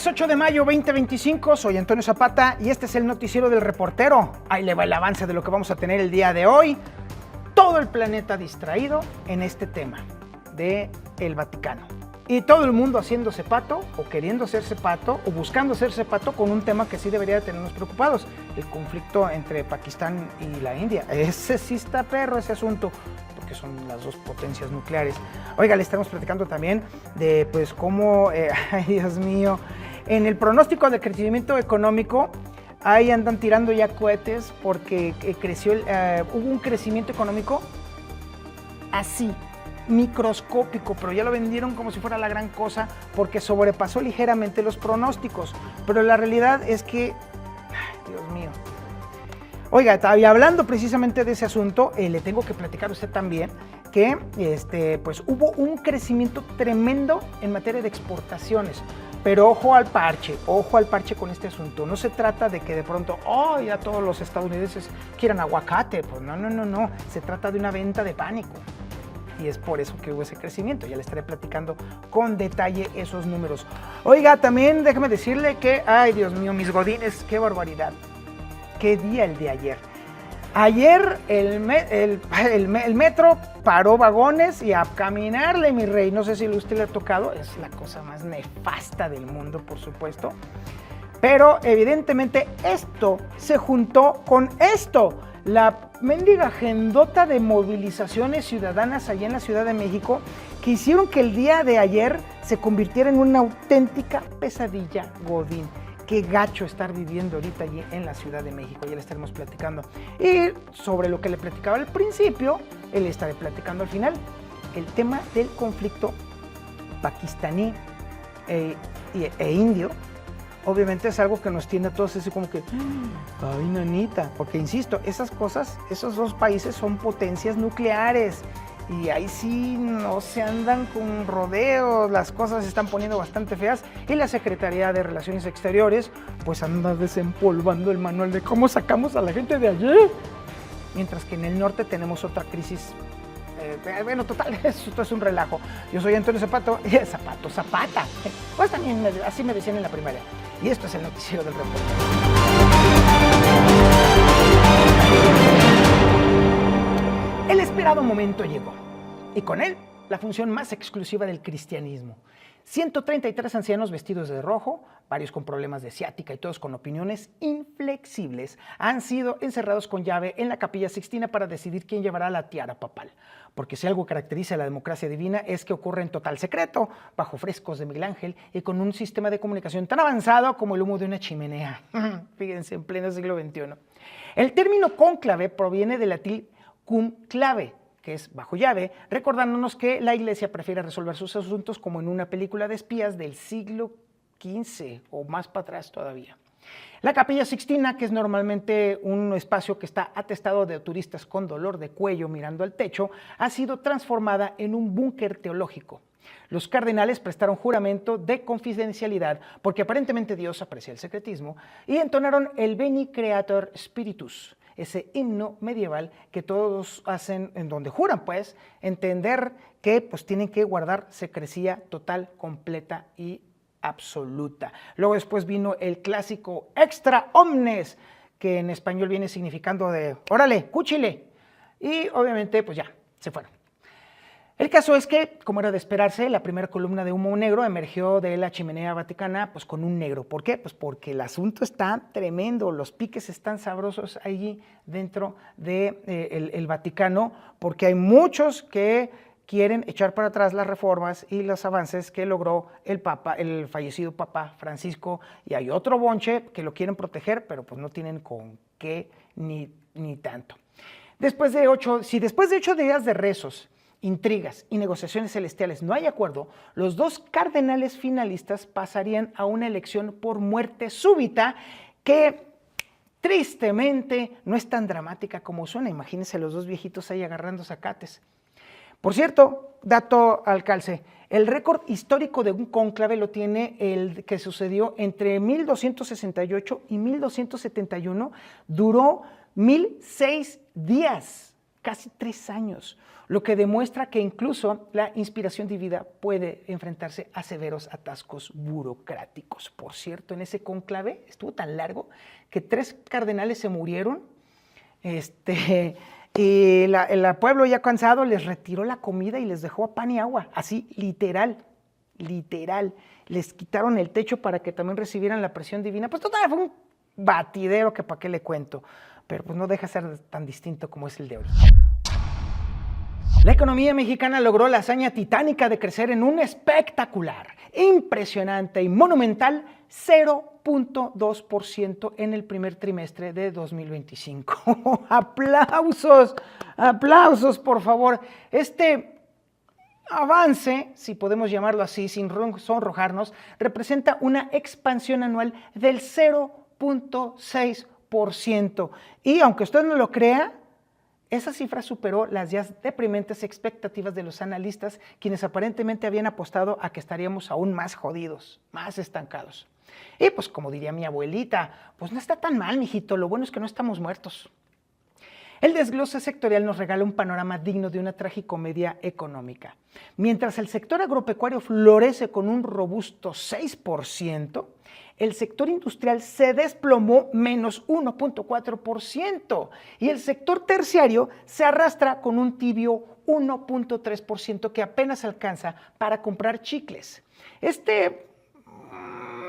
Lunes 8 de mayo 2025, soy Antonio Zapata y este es el noticiero del reportero. Ahí le va el avance de lo que vamos a tener el día de hoy. Todo el planeta distraído en este tema del Vaticano. Y todo el mundo haciéndose pato, o queriendo hacerse pato, o buscando hacerse pato con un tema que sí debería tenernos preocupados, el conflicto entre Pakistán y la India. Ese sí está perro, ese asunto, porque son las dos potencias nucleares. Oiga, le estamos platicando también de pues cómo, ay Dios mío, en el pronóstico de crecimiento económico, ahí andan tirando ya cohetes porque hubo un crecimiento económico así, microscópico, pero ya lo vendieron como si fuera la gran cosa porque sobrepasó ligeramente los pronósticos, pero la realidad es que, Dios mío. Oiga, y hablando precisamente de ese asunto, le tengo que platicar a usted también que pues hubo un crecimiento tremendo en materia de exportaciones. Pero ojo al parche con este asunto. No se trata de que de pronto, ya todos los estadounidenses quieran aguacate. Pues no. Se trata de una venta de pánico. Y es por eso que hubo ese crecimiento. Ya le estaré platicando con detalle esos números. Oiga, también déjame decirle que, ay Dios mío, mis godines, qué barbaridad. Qué día el de ayer. Ayer el metro paró vagones y a caminarle, mi rey. No sé si a usted le ha tocado, es la cosa más nefasta del mundo, por supuesto. Pero evidentemente esto se juntó con esto. La mendiga agendota de movilizaciones ciudadanas allá en la Ciudad de México que hicieron que el día de ayer se convirtiera en una auténtica pesadilla godín. Qué gacho estar viviendo ahorita allí en la Ciudad de México, ya le estaremos platicando. Y sobre lo que le platicaba al principio, le estaré platicando al final, el tema del conflicto pakistaní e indio. Obviamente es algo que nos tiene a todos así como que, ay nanita, porque insisto, esas cosas, esos dos países son potencias nucleares. Y ahí sí no se andan con rodeos, las cosas se están poniendo bastante feas y la Secretaría de Relaciones Exteriores pues anda desempolvando el manual de cómo sacamos a la gente de allí. Mientras que en el norte tenemos otra crisis, bueno, total, esto es un relajo. Yo soy Antonio Zapata, pues también así me decían en la primaria. Y esto es el noticiero del reportero. El esperado momento llegó, y con él la función más exclusiva del cristianismo. 133 ancianos vestidos de rojo, varios con problemas de ciática y todos con opiniones inflexibles, han sido encerrados con llave en la Capilla Sixtina para decidir quién llevará la tiara papal. Porque si algo caracteriza a la democracia divina es que ocurre en total secreto, bajo frescos de Miguel Ángel y con un sistema de comunicación tan avanzado como el humo de una chimenea. Fíjense, en pleno siglo XXI. El término cónclave proviene del latín cum clave, que es bajo llave, recordándonos que la Iglesia prefiere resolver sus asuntos como en una película de espías del siglo XV o más para atrás todavía. La Capilla Sixtina, que es normalmente un espacio que está atestado de turistas con dolor de cuello mirando al techo, ha sido transformada en un búnker teológico. Los cardenales prestaron juramento de confidencialidad porque aparentemente Dios aprecia el secretismo y entonaron el Veni Creator Spiritus, ese himno medieval que todos hacen, en donde juran pues entender que pues tienen que guardar secrecía total, completa y absoluta. Luego después vino el clásico extra omnes, que en español viene significando de órale, cúchile, y obviamente pues ya, se fueron. El caso es que, como era de esperarse, la primera columna de humo negro emergió de la chimenea vaticana pues con un negro. ¿Por qué? Pues porque el asunto está tremendo, los piques están sabrosos allí dentro del Vaticano, porque hay muchos que quieren echar para atrás las reformas y los avances que logró el fallecido Papa Francisco, y hay otro bonche que lo quieren proteger, pero pues no tienen con qué ni tanto. Después de 8 días de rezos, intrigas y negociaciones celestiales no hay acuerdo, los dos cardenales finalistas pasarían a una elección por muerte súbita que tristemente no es tan dramática como suena. Imagínense los dos viejitos ahí agarrando zacates. Por cierto, dato al calce, el récord histórico de un cónclave lo tiene el que sucedió entre 1268 y 1271, duró 1006 días. casi 3 años, lo que demuestra que incluso la inspiración divina puede enfrentarse a severos atascos burocráticos. Por cierto, en ese cónclave estuvo tan largo que 3 cardenales se murieron, y el pueblo ya cansado les retiró la comida y les dejó pan y agua, así literal, les quitaron el techo para que también recibieran la presión divina. Pues total, fue un batidero que para qué le cuento, pero pues no deja de ser tan distinto como es el de hoy. La economía mexicana logró la hazaña titánica de crecer en un espectacular, impresionante y monumental 0.2% en el primer trimestre de 2025. ¡Aplausos! ¡Aplausos, por favor! Este avance, si podemos llamarlo así, sin sonrojarnos, representa una expansión anual del 0.6%. Y aunque usted no lo crea, esa cifra superó las ya deprimentes expectativas de los analistas, quienes aparentemente habían apostado a que estaríamos aún más jodidos, más estancados. Y pues como diría mi abuelita, pues no está tan mal, mijito, lo bueno es que no estamos muertos. El desglose sectorial nos regala un panorama digno de una tragicomedia económica. Mientras el sector agropecuario florece con un robusto 6%, el sector industrial se desplomó menos 1.4% y el sector terciario se arrastra con un tibio 1.3% que apenas alcanza para comprar chicles. Este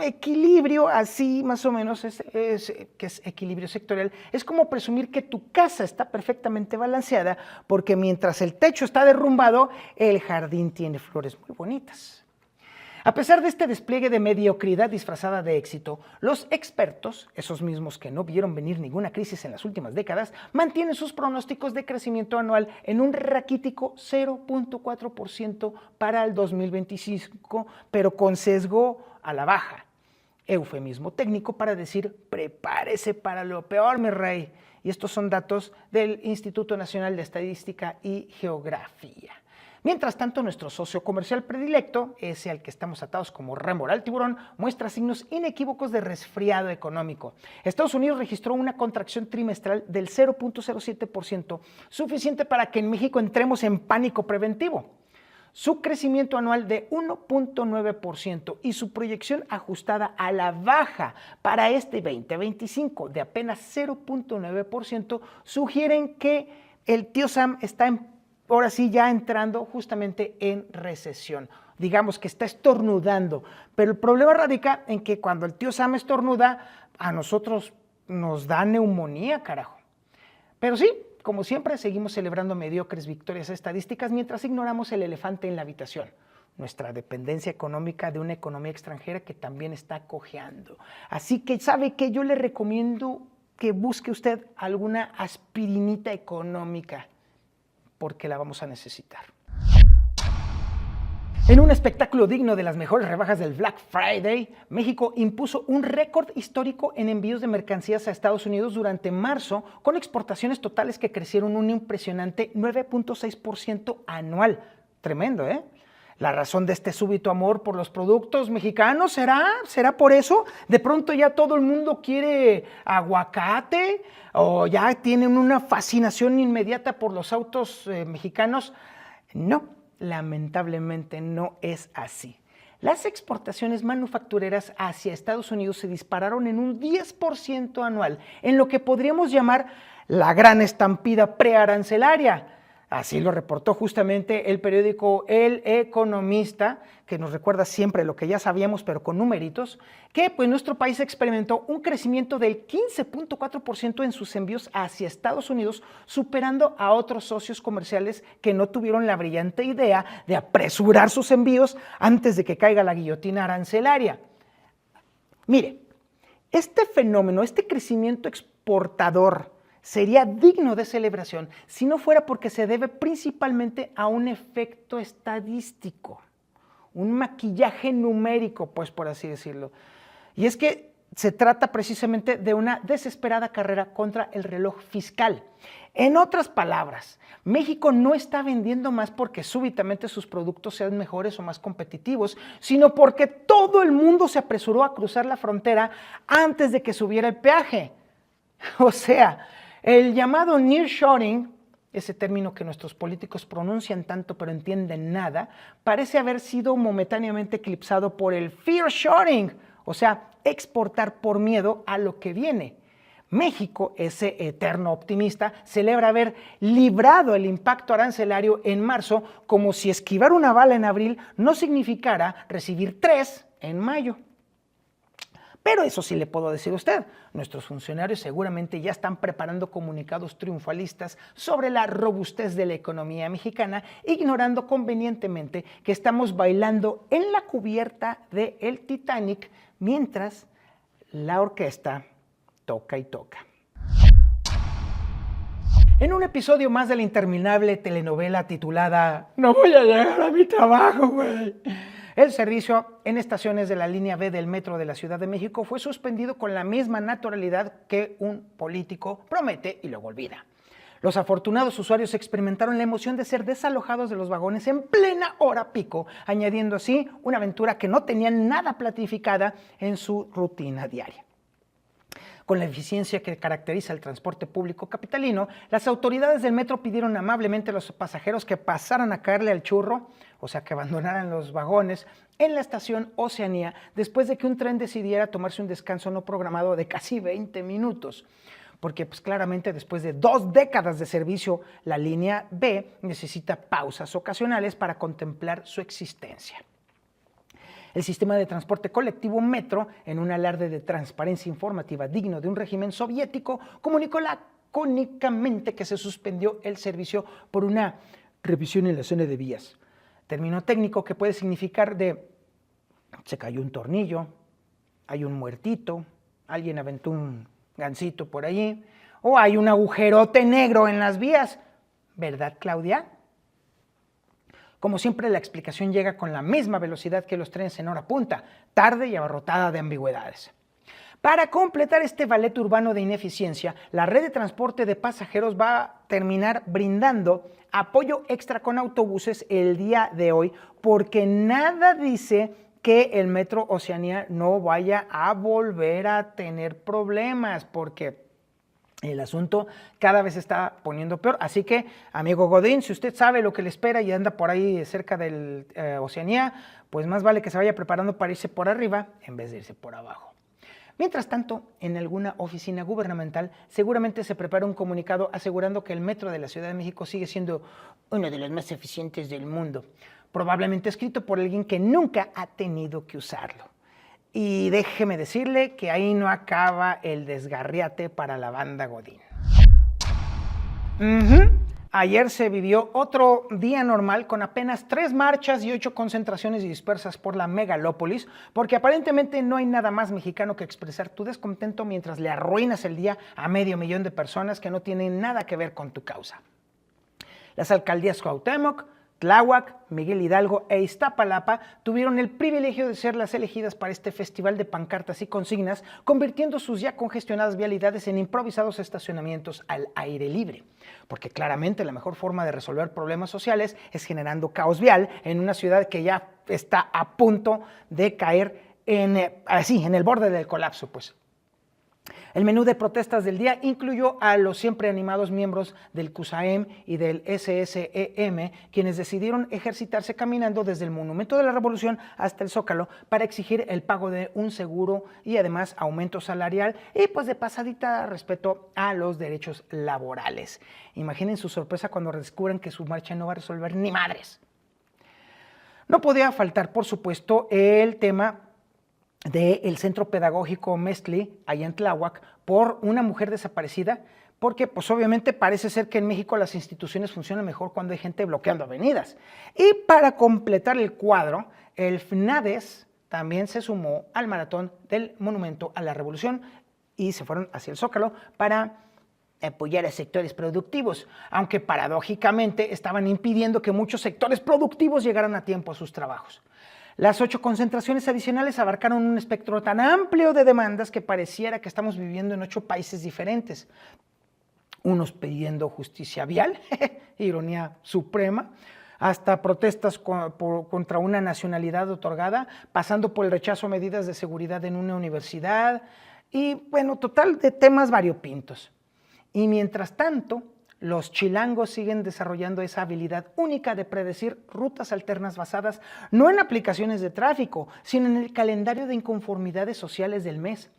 equilibrio, así más o menos, que es equilibrio sectorial, es como presumir que tu casa está perfectamente balanceada, porque mientras el techo está derrumbado, el jardín tiene flores muy bonitas. A pesar de este despliegue de mediocridad disfrazada de éxito, los expertos, esos mismos que no vieron venir ninguna crisis en las últimas décadas, mantienen sus pronósticos de crecimiento anual en un raquítico 0.4% para el 2025, pero con sesgo a la baja. Eufemismo técnico para decir, prepárese para lo peor, mi rey. Y estos son datos del Instituto Nacional de Estadística y Geografía. Mientras tanto, nuestro socio comercial predilecto, ese al que estamos atados como rémora al tiburón, muestra signos inequívocos de resfriado económico. Estados Unidos registró una contracción trimestral del 0.07%, suficiente para que en México entremos en pánico preventivo. Su crecimiento anual de 1.9% y su proyección ajustada a la baja para este 2025 de apenas 0.9% sugieren que el tío Sam está ahora sí ya entrando justamente en recesión. Digamos que está estornudando, pero el problema radica en que cuando el tío Sam estornuda, a nosotros nos da neumonía, carajo. Pero sí, como siempre, seguimos celebrando mediocres victorias estadísticas mientras ignoramos el elefante en la habitación, nuestra dependencia económica de una economía extranjera que también está cojeando. Así que, ¿sabe qué? Yo le recomiendo que busque usted alguna aspirinita económica, porque la vamos a necesitar. En un espectáculo digno de las mejores rebajas del Black Friday, México impuso un récord histórico en envíos de mercancías a Estados Unidos durante marzo, con exportaciones totales que crecieron un impresionante 9.6% anual. Tremendo, ¿eh? La razón de este súbito amor por los productos mexicanos, ¿será por eso? ¿De pronto ya todo el mundo quiere aguacate? ¿O ya tienen una fascinación inmediata por los autos mexicanos? No, lamentablemente no es así. Las exportaciones manufactureras hacia Estados Unidos se dispararon en un 10% anual, en lo que podríamos llamar la gran estampida prearancelaria. Así lo reportó justamente el periódico El Economista, que nos recuerda siempre lo que ya sabíamos, pero con numeritos, que pues nuestro país experimentó un crecimiento del 15.4% en sus envíos hacia Estados Unidos, superando a otros socios comerciales que no tuvieron la brillante idea de apresurar sus envíos antes de que caiga la guillotina arancelaria. Mire, este fenómeno, este crecimiento exportador, sería digno de celebración si no fuera porque se debe principalmente a un efecto estadístico, un maquillaje numérico, pues por así decirlo. Y es que se trata precisamente de una desesperada carrera contra el reloj fiscal. En otras palabras, México no está vendiendo más porque súbitamente sus productos sean mejores o más competitivos, sino porque todo el mundo se apresuró a cruzar la frontera antes de que subiera el peaje. O sea, el llamado nearshoring ese término que nuestros políticos pronuncian tanto pero entienden nada, parece haber sido momentáneamente eclipsado por el fearshoring, o sea, exportar por miedo a lo que viene. México, ese eterno optimista, celebra haber librado el impacto arancelario en marzo como si esquivar una bala en abril no significara recibir 3 en mayo. Pero eso sí le puedo decir a usted, nuestros funcionarios seguramente ya están preparando comunicados triunfalistas sobre la robustez de la economía mexicana, ignorando convenientemente que estamos bailando en la cubierta del Titanic mientras la orquesta toca y toca. En un episodio más de la interminable telenovela titulada "No voy a llegar a mi trabajo, güey", el servicio en estaciones de la línea B del metro de la Ciudad de México fue suspendido con la misma naturalidad que un político promete y luego olvida. Los afortunados usuarios experimentaron la emoción de ser desalojados de los vagones en plena hora pico, añadiendo así una aventura que no tenían nada planificada en su rutina diaria. Con la eficiencia que caracteriza el transporte público capitalino, las autoridades del metro pidieron amablemente a los pasajeros que pasaran a caerle al churro, o sea, que abandonaran los vagones en la estación Oceanía después de que un tren decidiera tomarse un descanso no programado de casi 20 minutos. Porque pues claramente después de 2 décadas de servicio, la línea B necesita pausas ocasionales para contemplar su existencia. El sistema de transporte colectivo Metro, en un alarde de transparencia informativa digno de un régimen soviético, comunicó lacónicamente que se suspendió el servicio por una revisión en la zona de vías. Término técnico que puede significar se cayó un tornillo, hay un muertito, alguien aventó un gansito por allí, o hay un agujerote negro en las vías. ¿Verdad, Claudia? Como siempre, la explicación llega con la misma velocidad que los trenes en hora punta, tarde y abarrotada de ambigüedades. Para completar este ballet urbano de ineficiencia, la red de transporte de pasajeros va a terminar brindando apoyo extra con autobuses el día de hoy, porque nada dice que el Metro Oceanía no vaya a volver a tener problemas, porque el asunto cada vez se está poniendo peor. Así que, amigo Godín, si usted sabe lo que le espera y anda por ahí cerca del Oceanía, pues más vale que se vaya preparando para irse por arriba en vez de irse por abajo. Mientras tanto, en alguna oficina gubernamental seguramente se prepara un comunicado asegurando que el metro de la Ciudad de México sigue siendo uno de los más eficientes del mundo, probablemente escrito por alguien que nunca ha tenido que usarlo. Y déjeme decirle que ahí no acaba el desgarriate para la banda Godín. Ayer se vivió otro día normal con apenas 3 marchas y 8 concentraciones dispersas por la megalópolis, porque aparentemente no hay nada más mexicano que expresar tu descontento mientras le arruinas el día a 500,000 de personas que no tienen nada que ver con tu causa. Las alcaldías Cuauhtémoc, Tláhuac, Miguel Hidalgo e Iztapalapa tuvieron el privilegio de ser las elegidas para este festival de pancartas y consignas, convirtiendo sus ya congestionadas vialidades en improvisados estacionamientos al aire libre. Porque claramente la mejor forma de resolver problemas sociales es generando caos vial en una ciudad que ya está a punto de caer en el borde del colapso, pues. El menú de protestas del día incluyó a los siempre animados miembros del CUSAEM y del SSEM, quienes decidieron ejercitarse caminando desde el Monumento de la Revolución hasta el Zócalo para exigir el pago de un seguro y además aumento salarial y pues de pasadita respeto a los derechos laborales. Imaginen su sorpresa cuando descubran que su marcha no va a resolver ni madres. No podía faltar, por supuesto, el tema del Centro Pedagógico Mestli, allá en Tláhuac, por una mujer desaparecida, porque pues obviamente parece ser que en México las instituciones funcionan mejor cuando hay gente bloqueando avenidas. Y para completar el cuadro, el FNADES también se sumó al maratón del Monumento a la Revolución y se fueron hacia el Zócalo para apoyar a sectores productivos, aunque paradójicamente estaban impidiendo que muchos sectores productivos llegaran a tiempo a sus trabajos. Las 8 concentraciones adicionales abarcaron un espectro tan amplio de demandas que pareciera que estamos viviendo en 8 países diferentes. Unos pidiendo justicia vial, ironía suprema, hasta protestas contra una nacionalidad otorgada, pasando por el rechazo a medidas de seguridad en una universidad y, bueno, total de temas variopintos. Y mientras tanto, Los chilangos siguen desarrollando esa habilidad única de predecir rutas alternas basadas no en aplicaciones de tráfico, sino en el calendario de inconformidades sociales del mes.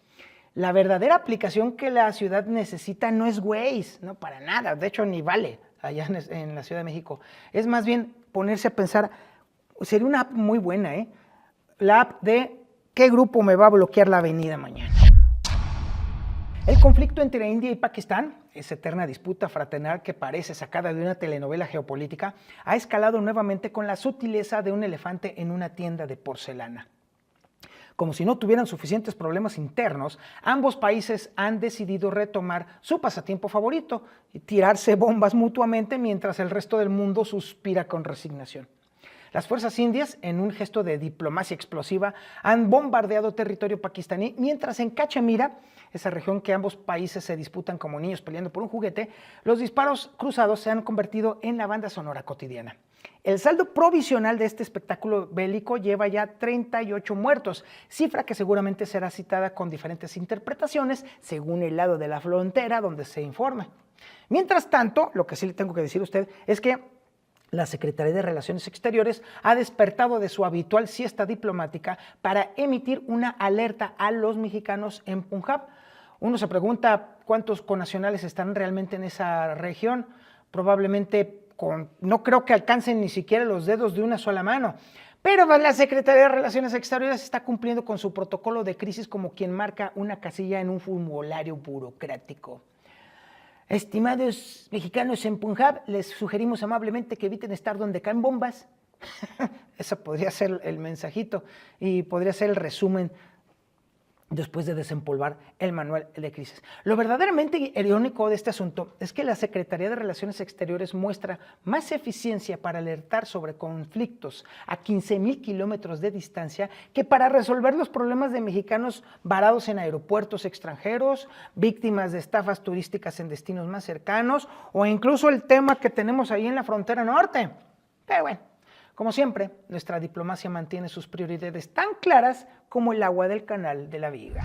La verdadera aplicación que la ciudad necesita no es Waze, no para nada, de hecho ni vale allá en la Ciudad de México. Es más bien ponerse a pensar, sería una app muy buena, la app de ¿qué grupo me va a bloquear la avenida mañana? El conflicto entre India y Pakistán, esa eterna disputa fraternal que parece sacada de una telenovela geopolítica, ha escalado nuevamente con la sutileza de un elefante en una tienda de porcelana. Como si no tuvieran suficientes problemas internos, ambos países han decidido retomar su pasatiempo favorito y tirarse bombas mutuamente mientras el resto del mundo suspira con resignación. Las fuerzas indias, en un gesto de diplomacia explosiva, han bombardeado territorio pakistaní, mientras en Cachemira, esa región que ambos países se disputan como niños peleando por un juguete, los disparos cruzados se han convertido en la banda sonora cotidiana. El saldo provisional de este espectáculo bélico lleva ya 38 muertos, cifra que seguramente será citada con diferentes interpretaciones según el lado de la frontera donde se informe. Mientras tanto, lo que sí le tengo que decir a usted es que la Secretaría de Relaciones Exteriores ha despertado de su habitual siesta diplomática para emitir una alerta a los mexicanos en Punjab. Uno se pregunta cuántos connacionales están realmente en esa región, probablemente no creo que alcancen ni siquiera los dedos de una sola mano. Pero la Secretaría de Relaciones Exteriores está cumpliendo con su protocolo de crisis como quien marca una casilla en un formulario burocrático. Estimados mexicanos en Punjab, les sugerimos amablemente que eviten estar donde caen bombas. Ese podría ser el mensajito y podría ser el resumen después de desempolvar el manual de crisis. Lo verdaderamente irónico de este asunto es que la Secretaría de Relaciones Exteriores muestra más eficiencia para alertar sobre conflictos a 15,000 kilómetros de distancia que para resolver los problemas de mexicanos varados en aeropuertos extranjeros, víctimas de estafas turísticas en destinos más cercanos o incluso el tema que tenemos ahí en la frontera norte. Pero bueno, como siempre, nuestra diplomacia mantiene sus prioridades tan claras como el agua del canal de la Viga.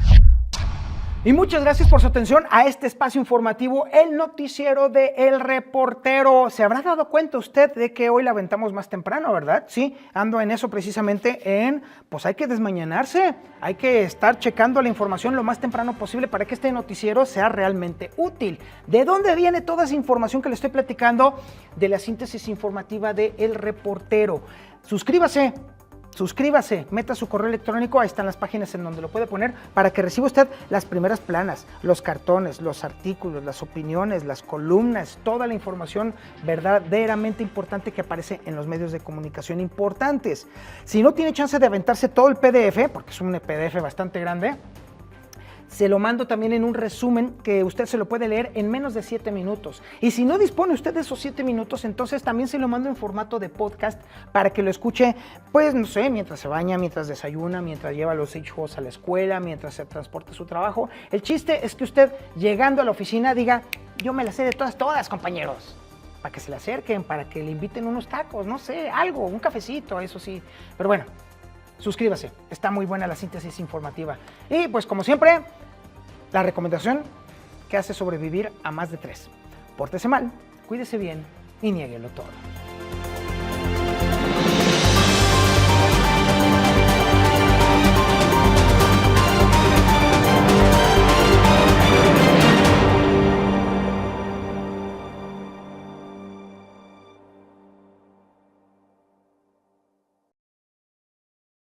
Y muchas gracias por su atención a este espacio informativo, el noticiero de El Reportero. ¿Se habrá dado cuenta usted de que hoy la aventamos más temprano, verdad? Sí, ando en eso precisamente pues hay que desmañanarse, hay que estar checando la información lo más temprano posible para que este noticiero sea realmente útil. ¿De dónde viene toda esa información que le estoy platicando? De la síntesis informativa de El Reportero. Suscríbase, meta su correo electrónico, ahí están las páginas en donde lo puede poner para que reciba usted las primeras planas, los cartones, los artículos, las opiniones, las columnas, toda la información verdaderamente importante que aparece en los medios de comunicación importantes. Si no tiene chance de aventarse todo el PDF, porque es un PDF bastante grande, se lo mando también en un resumen que usted se lo puede leer en menos de 7 minutos. Y si no dispone usted de esos 7 minutos, entonces también se lo mando en formato de podcast para que lo escuche, pues no sé, mientras se baña, mientras desayuna, mientras lleva a los hijos a la escuela, mientras se transporta a su trabajo. El chiste es que usted, llegando a la oficina, diga, yo me la sé de todas, compañeros. Para que se le acerquen, para que le inviten unos tacos, no sé, algo, un cafecito, eso sí. Pero bueno, suscríbase, está muy buena la síntesis informativa. Y pues como siempre, la recomendación que hace sobrevivir a más de 3. Pórtese mal, cuídese bien y niéguelo todo.